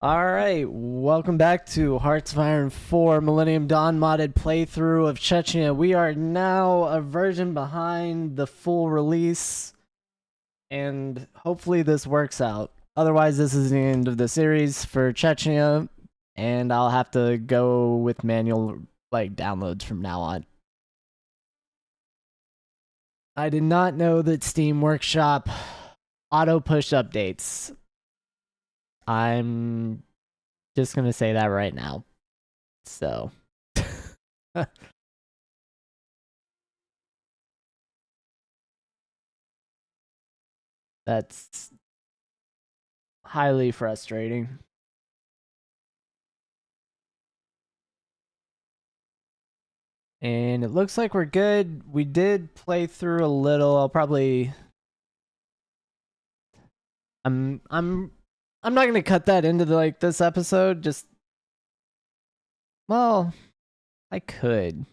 Alright, welcome back to Hearts of Iron 4 Millennium Dawn modded playthrough of Chechnya. We are now a version behind the full release, and hopefully this works out. Otherwise, this is the end of the series for Chechnya, and I'll have to go with manual downloads from now on. I did not know that Steam Workshop auto-push updates. I'm just gonna say that right now. So. That's highly frustrating. And it looks like we're good. We did play through a little. I'm not gonna cut that into this episode. Well, I could.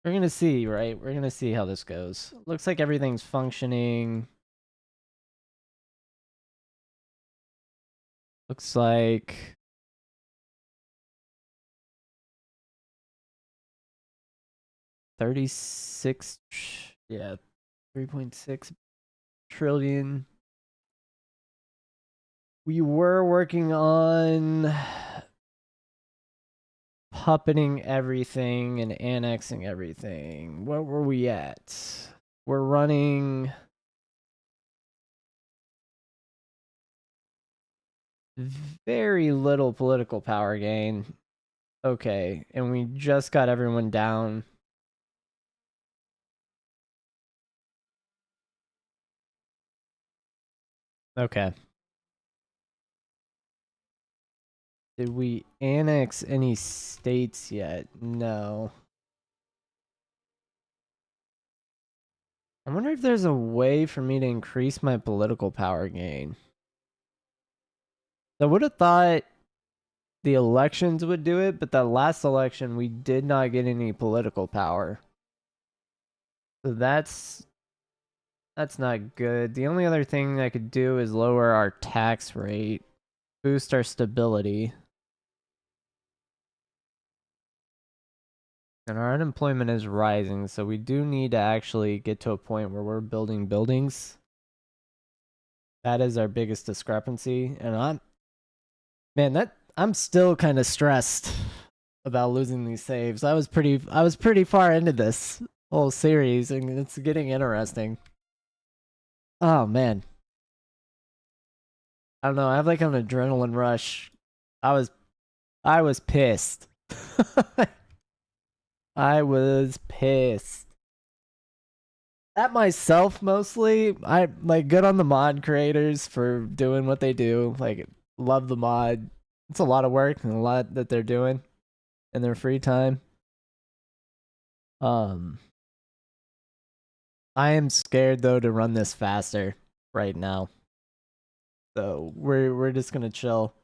We're gonna see, right? We're gonna see how this goes. Looks like everything's functioning. Looks like 36, yeah, 3.6 trillion. We were working on puppeting everything and annexing everything. What were we at? We're running very little political power gain. Okay, and we just got everyone down. Okay. Did we annex any states yet? No. I wonder if there's a way for me to increase my political power gain. I would have thought the elections would do it, but that last election we did not get any political power. So that's not good. The only other thing I could do is lower our tax rate, boost our stability. And our unemployment is rising, so we do need to actually get to a point where we're building buildings. That is our biggest discrepancy, and I'm still kind of stressed about losing these saves. I was pretty far into this whole series, and it's getting interesting. Oh man. I don't know, I have like an adrenaline rush. I was pissed. I was pissed. At myself mostly. I good on the mod creators for doing what they do. Love the mod. It's a lot of work and a lot that they're doing in their free time. I am scared though to run this faster right now. So we're just gonna chill.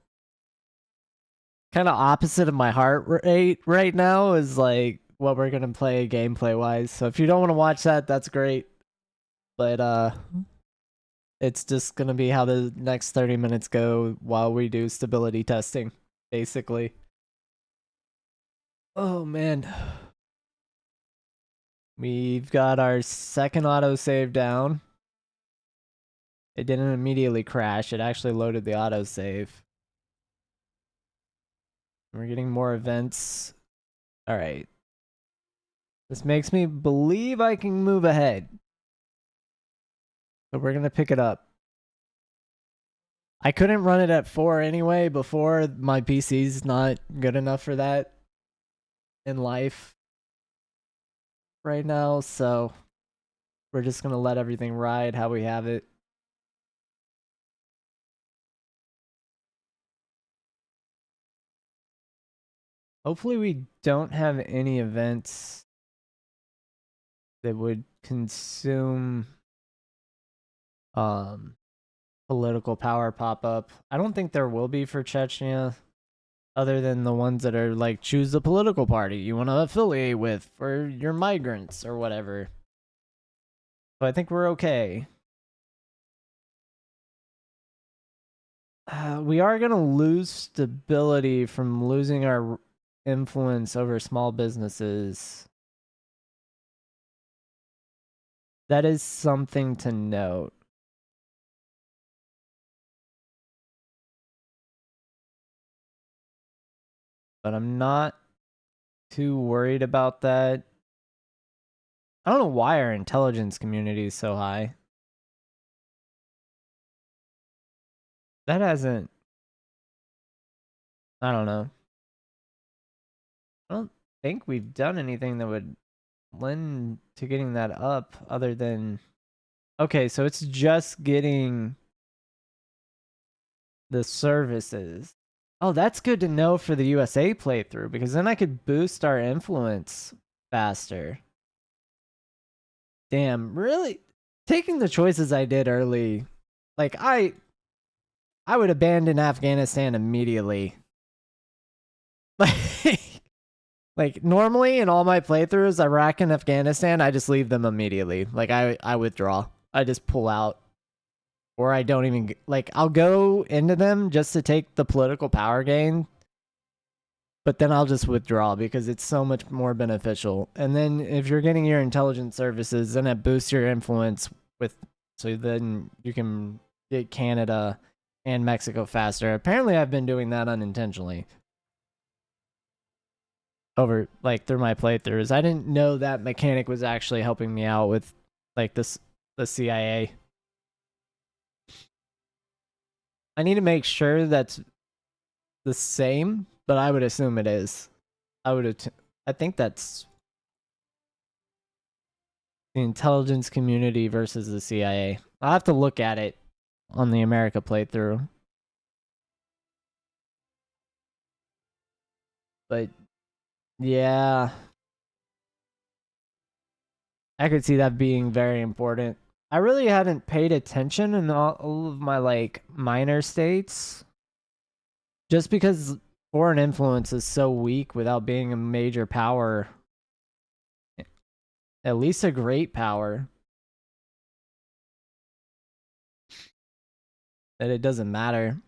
Kind of opposite of my heart rate right now is what we're gonna play gameplay wise. So if you don't want to watch that, that's great. But it's just gonna be how the next 30 minutes go while we do stability testing, basically. Oh man. We've got our second autosave down. It didn't immediately crash, it actually loaded the autosave. We're getting more events. Alright. This makes me believe I can move ahead. So we're gonna pick it up. I couldn't run it at 4 anyway before. My PC's not good enough for that in life right now, so we're just gonna let everything ride how we have it. Hopefully we don't have any events that would consume political power pop up. I don't think there will be for Chechnya, other than the ones that are choose the political party you want to affiliate with for your migrants or whatever. So I think we're okay. We are going to lose stability from losing our influence over small businesses. That is something to note. But I'm not too worried about that. I don't know why our intelligence community is so high. That hasn't. I don't know. I don't think we've done anything that would lend to getting that up other than. Okay, so it's just getting the services. Oh, that's good to know for the USA playthrough because then I could boost our influence faster. Damn, really? Taking the choices I did early, like I would abandon Afghanistan immediately. Like normally in all my playthroughs, Iraq and Afghanistan, I just leave them immediately. Like I withdraw. I just pull out. Or I don't even like I'll go into them just to take the political power gain, but then I'll just withdraw because it's so much more beneficial. And then if you're getting your intelligence services, then it boosts your influence with so then you can get Canada and Mexico faster. Apparently I've been doing that unintentionally over like through my playthroughs. I didn't know that mechanic was actually helping me out with like this the CIA. I need to make sure that's the same, but I would assume it is. I think that's the intelligence community versus the CIA. I'll have to look at it on the America playthrough. But yeah, I could see that being very important. I really hadn't paid attention in all of my like minor states just because foreign influence is so weak without being a major power, at least a great power, that it doesn't matter.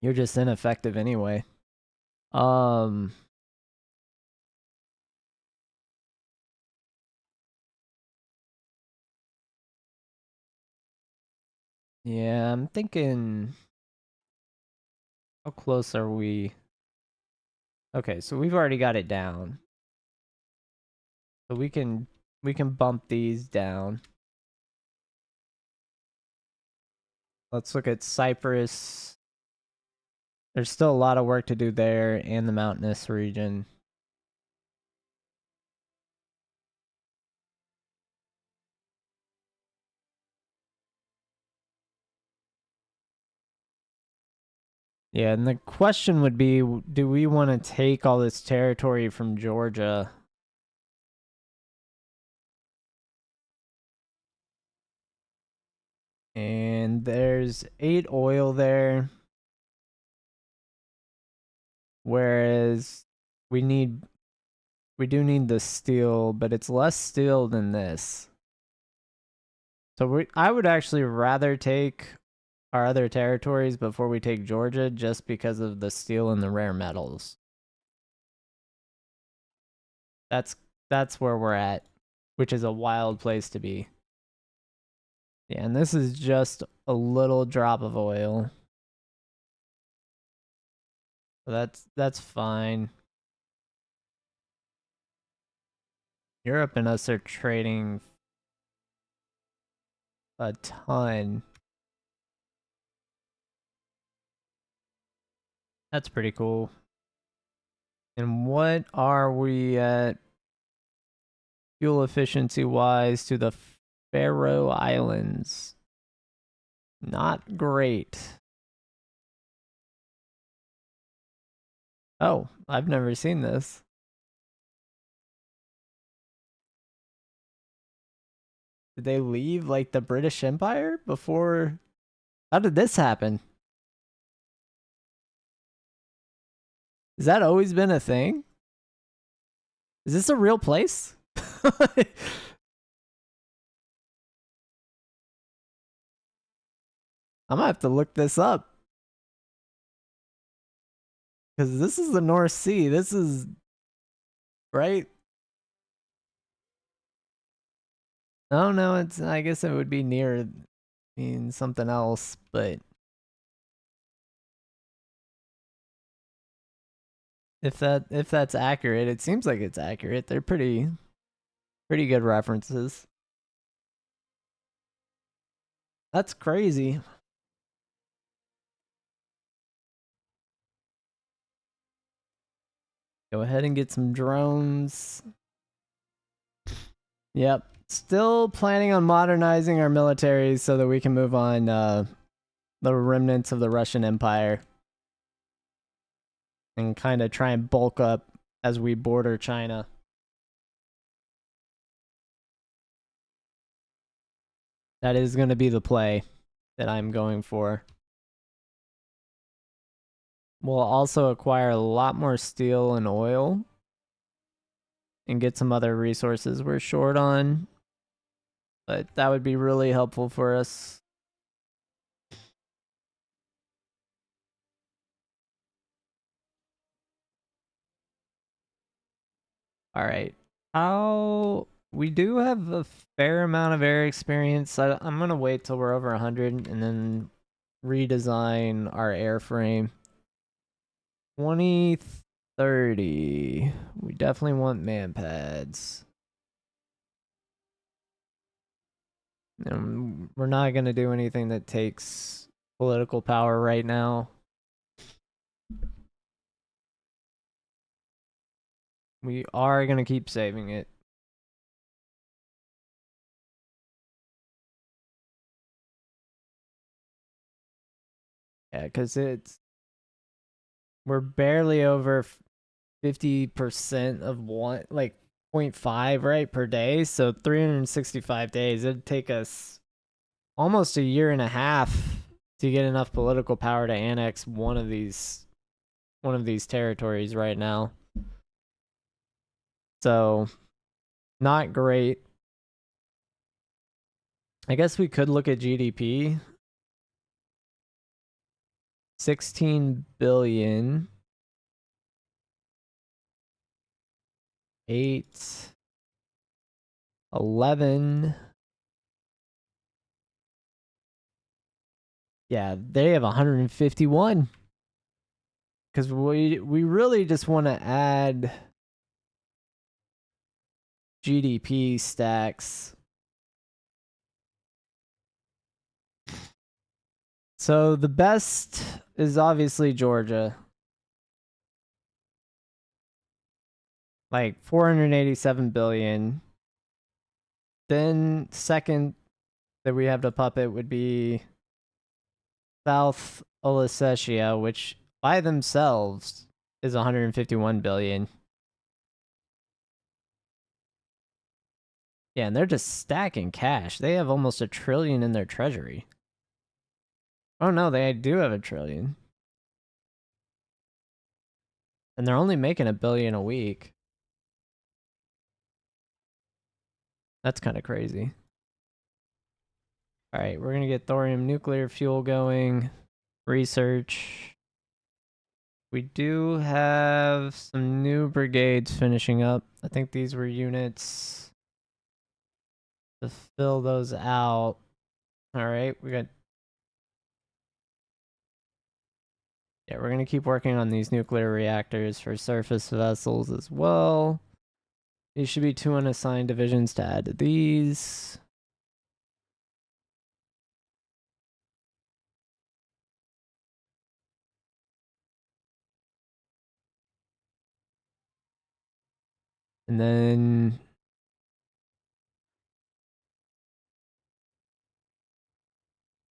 You're just ineffective anyway. Um yeah, I'm thinking how close are we? Okay, so we've already got it down. So we can bump these down. Let's look at Cyprus. There's still a lot of work to do there and the mountainous region. Yeah, and the question would be, do we want to take all this territory from Georgia? And there's 8 oil there. Whereas we do need the steel, but it's less steel than this. So I would actually rather take our other territories before we take Georgia just because of the steel and the rare metals. That's that's where we're at, which is a wild place to be. Yeah, and this is just a little drop of oil. So that's fine. Europe and us are trading a ton. That's pretty cool. And what are we at fuel efficiency wise to the Faroe Islands? Not great. Oh, I've never seen this. Did they leave like the British Empire before? How did this happen? Has that always been a thing? Is this a real place? I'm gonna have to look this up. Because this is the North Sea. This is right. Oh no, it's. I guess it would be near, something else, but if that's accurate, it seems like it's accurate. They're pretty good references. That's crazy. Go ahead and get some drones. Yep. Still planning on modernizing our military so that we can move on the remnants of the Russian Empire and kind of try and bulk up as we border China. That is going to be the play that I'm going for. We'll also acquire a lot more steel and oil and get some other resources we're short on. But that would be really helpful for us. All right. We do have a fair amount of air experience. I'm going to wait till we're over 100 and then redesign our airframe. 2030. We definitely want man pads. We're not going to do anything that takes political power right now. We are going to keep saving it. Yeah, because we're barely over 50% of one, like 0.5, right, per day. So 365 days. It'd take us almost a year and a half to get enough political power to annex one of these territories right now. So not great. I guess we could look at GDP. 16 billion. 8. 11. Yeah, they have 151. Because we really just want to add GDP stacks. So the best is obviously Georgia. Like 487 billion. Then second that we have to puppet would be South Ossetia, which by themselves is 151 billion. Yeah, and they're just stacking cash. They have almost $1 trillion in their treasury. Oh no, they do have $1 trillion. And they're only making $1 billion a week. That's kind of crazy. All right, we're going to get thorium nuclear fuel going. Research. We do have some new brigades finishing up. I think these were units to fill those out. All right, yeah, we're going to keep working on these nuclear reactors for surface vessels as well. These should be 2 unassigned divisions to add to these. And then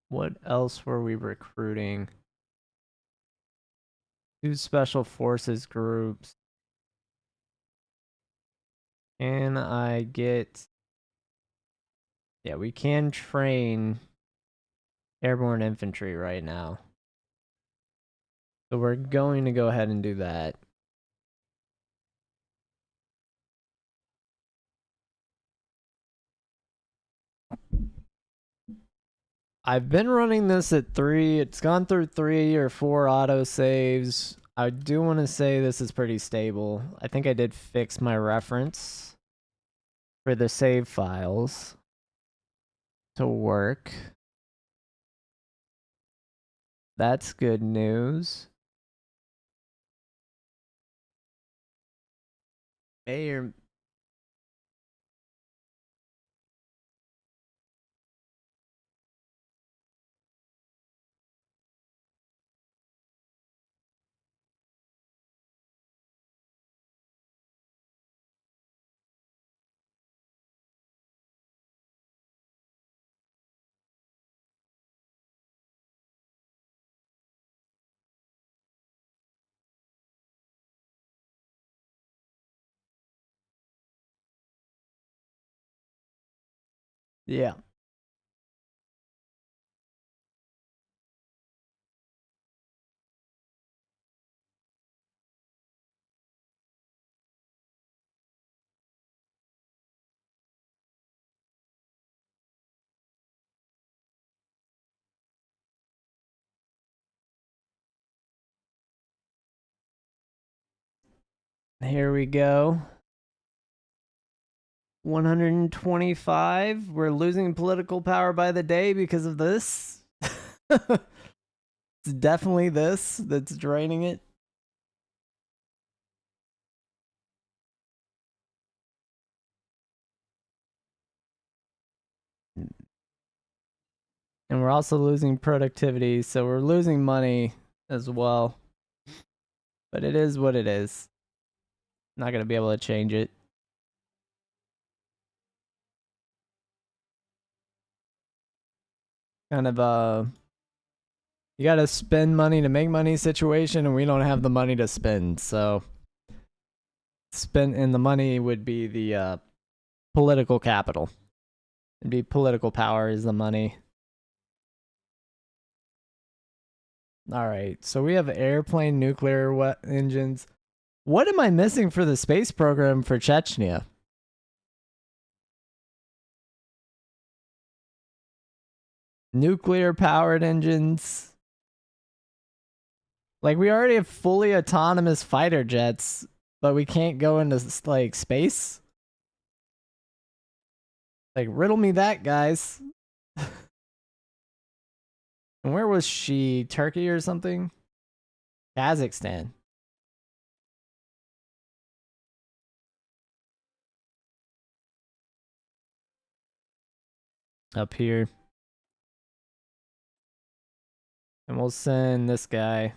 what else were we recruiting? 2 special forces groups. Can I get... Yeah, we can train airborne infantry right now. So we're going to go ahead and do that. I've been running this at 3. It's gone through 3 or 4 auto saves. I do want to say this is pretty stable. I think I did fix my reference for the save files to work. That's good news. May yeah. Here we go. 125. We're losing political power by the day because of this. It's definitely this that's draining it. And we're also losing productivity, so we're losing money as well. But it is what it is. Not going to be able to change it. Kind of you got to spend money to make money situation, and we don't have the money to spend. So and the money would be the political capital. It'd be political power is the money. All right, so we have airplane nuclear engines. What am I missing for the space program for Chechnya? Nuclear powered engines. Like, we already have fully autonomous fighter jets, but we can't go into like space. Like, riddle me that, guys. And where was she? Turkey or something? Kazakhstan. Up here. And we'll send this guy.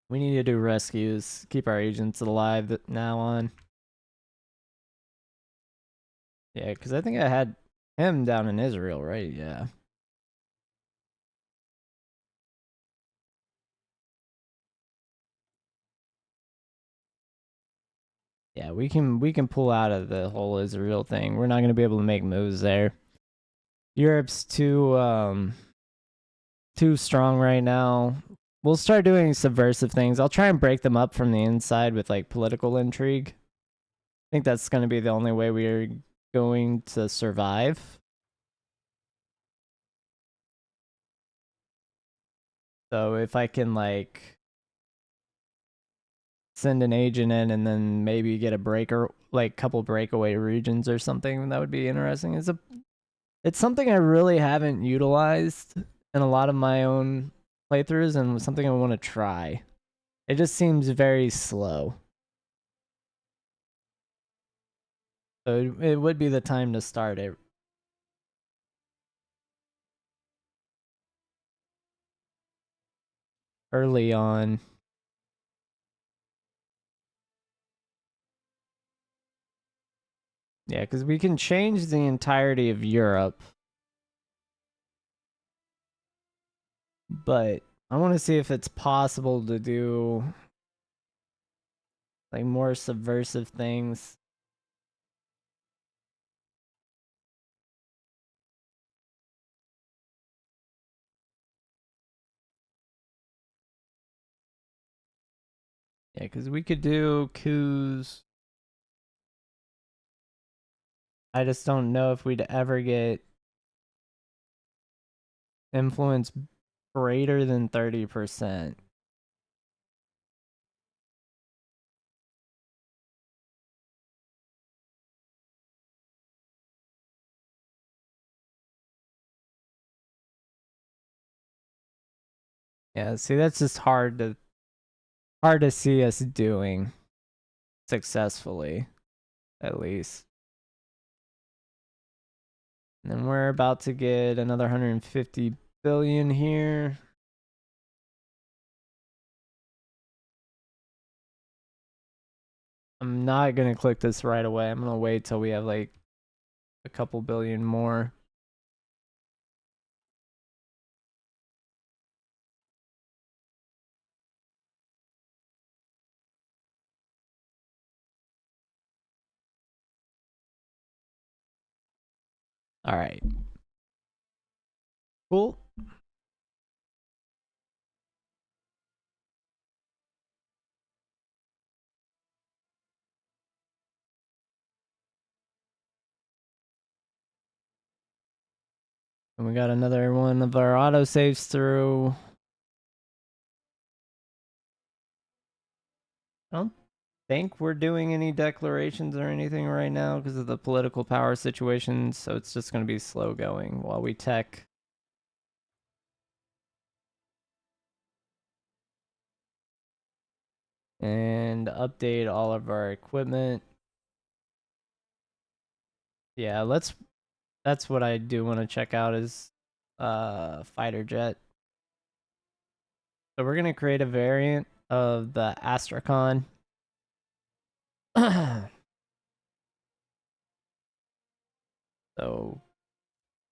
We need to do rescues. Keep our agents alive now on. Yeah, because I think I had him down in Israel, right? Yeah. Yeah, we can pull out of the whole Israel thing. We're not gonna be able to make moves there. Europe's too strong right now. We'll start doing subversive things. I'll try and break them up from the inside with like political intrigue. I think that's gonna be the only way we're going to survive. So if I can like send an agent in and then maybe get a breaker, like couple breakaway regions or something, that would be interesting. It's something I really haven't utilized in a lot of my own playthroughs and something I want to try. It just seems very slow. So it would be the time to start it early on. Yeah, because we can change the entirety of Europe. But I want to see if it's possible to do like more subversive things. Yeah, because we could do coups. I just don't know if we'd ever get influence greater than 30%. Yeah, see, that's just hard to see us doing successfully, at least. And then we're about to get another 150 billion here. I'm not gonna click this right away. I'm gonna wait till we have like a couple billion more. All right. Cool. And we got another one of our autosaves through. I don't think we're doing any declarations or anything right now because of the political power situation, so it's just going to be slow going while we tech. And update all of our equipment. Yeah, that's what I do want to check out is fighter jet. So we're gonna create a variant of the Astrakhan. So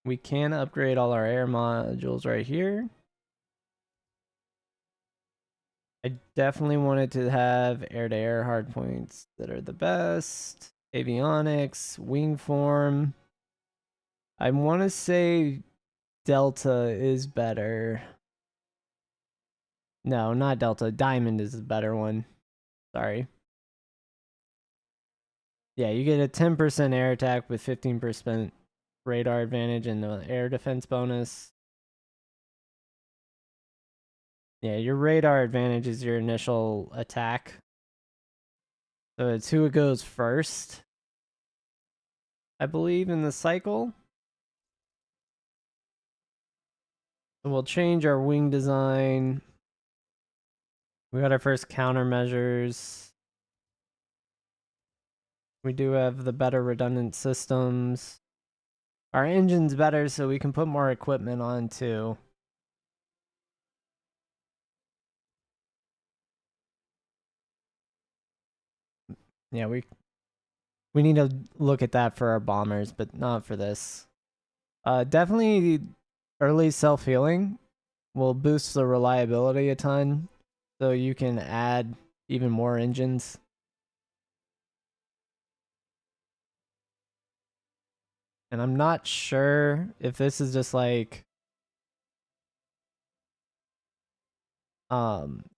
we can upgrade all our air modules right here. I definitely wanted to have air-to-air hardpoints that are the best. Avionics, wing form. I want to say Delta is better. No, not Delta. Diamond is the better one. Sorry. Yeah, you get a 10% air attack with 15% radar advantage and the air defense bonus. Yeah, your radar advantage is your initial attack. So it's who it goes first, I believe, in the cycle. So we'll change our wing design. We got our first countermeasures. We do have the better redundant systems. Our engine's better, so we can put more equipment on too. Yeah, we need to look at that for our bombers, but not for this. Definitely early self-healing will boost the reliability a ton, so you can add even more engines. And I'm not sure if this is just like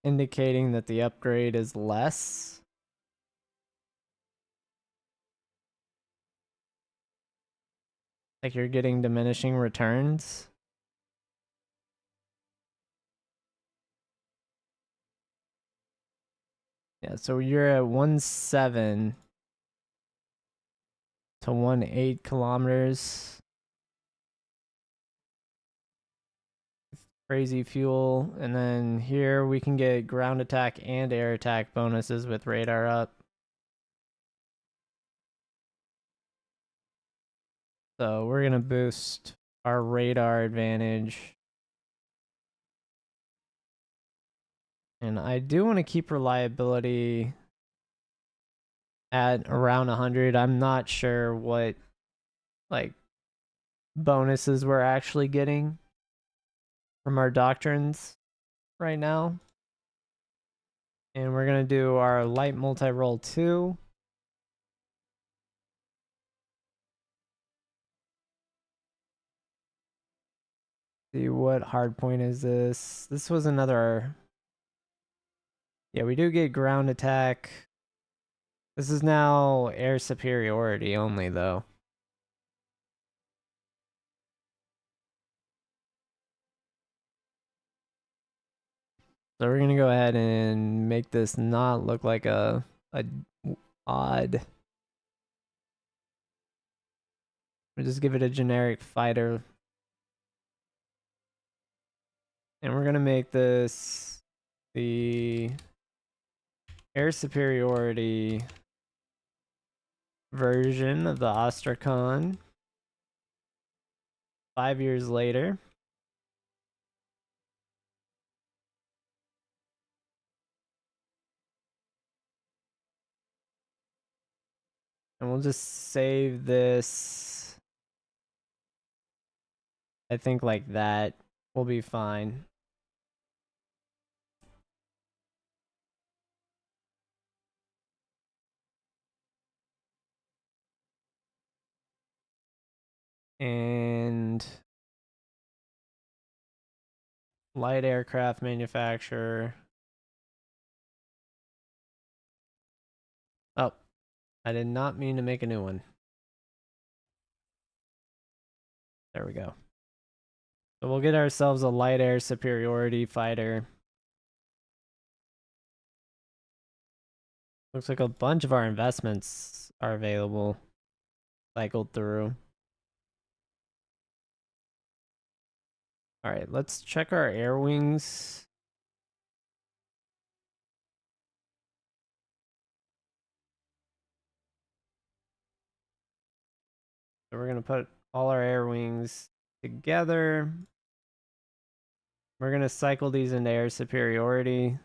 indicating that the upgrade is less. Like you're getting diminishing returns. Yeah, so you're at 1.7 to 1.8 kilometers. Crazy fuel. And then here we can get ground attack and air attack bonuses with radar up. So we're going to boost our radar advantage. And I do want to keep reliability at around 100. I'm not sure what like bonuses we're actually getting from our doctrines right now. And we're going to do our light multi-roll 2. See what hard point is this? This was another. Yeah, we do get ground attack. This is now air superiority only though. So we're gonna go ahead and make this not look like a odd. We'll just give it a generic fighter. And we're gonna make this the air superiority version of the Ostrakhan 5 years later. And we'll just save this. I think like that will be fine. And light aircraft manufacturer. Oh, I did not mean to make a new one. There we go. So we'll get ourselves a light air superiority fighter. Looks like a bunch of our investments are available, cycled through. All right, let's check our air wings. So we're gonna put all our air wings together. We're gonna cycle these into air superiority.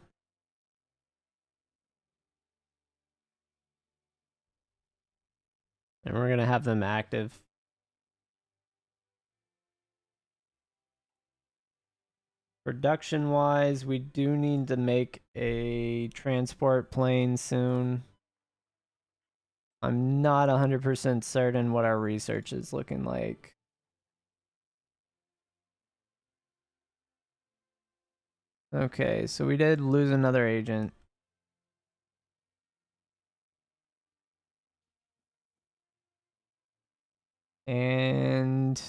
And we're gonna have them active. Production wise, we do need to make a transport plane soon. I'm not 100% certain what our research is looking like. Okay, so we did lose another agent. And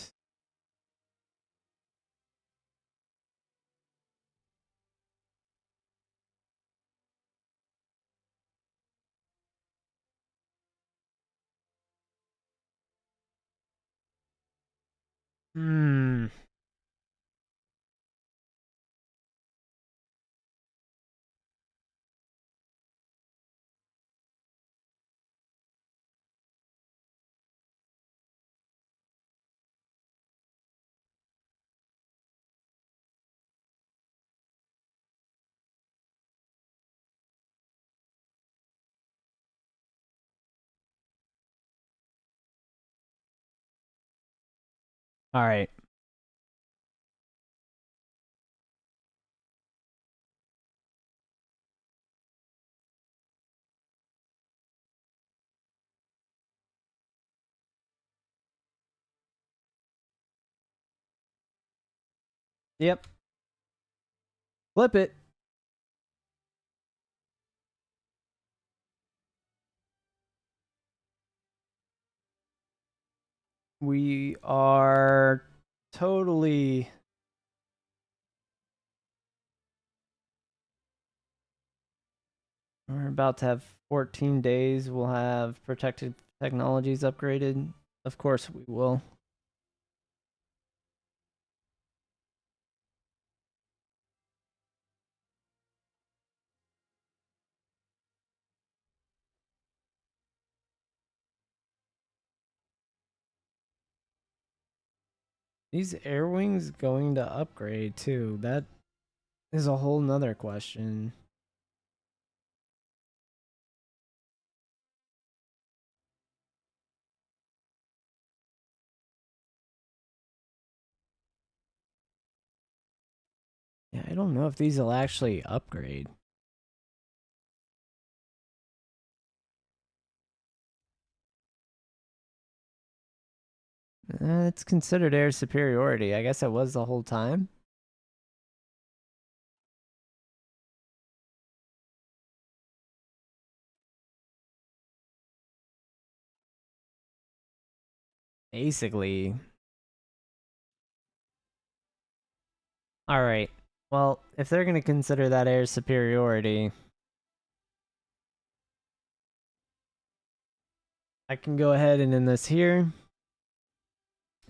hmm. All right. Yep. Flip it. We are totally we're about to have 14 days. We'll have protected technologies upgraded. Of course we will. These air wings going to upgrade too. That is a whole nother question. Yeah, I don't know if these will actually upgrade. It's considered air superiority. I guess it was the whole time. Basically. All right. Well, if they're going to consider that air superiority, I can go ahead and end this here.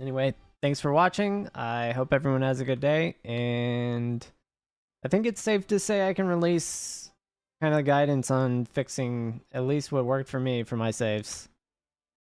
Anyway, thanks for watching. I hope everyone has a good day, and I think it's safe to say I can release kind of guidance on fixing at least what worked for me for my saves.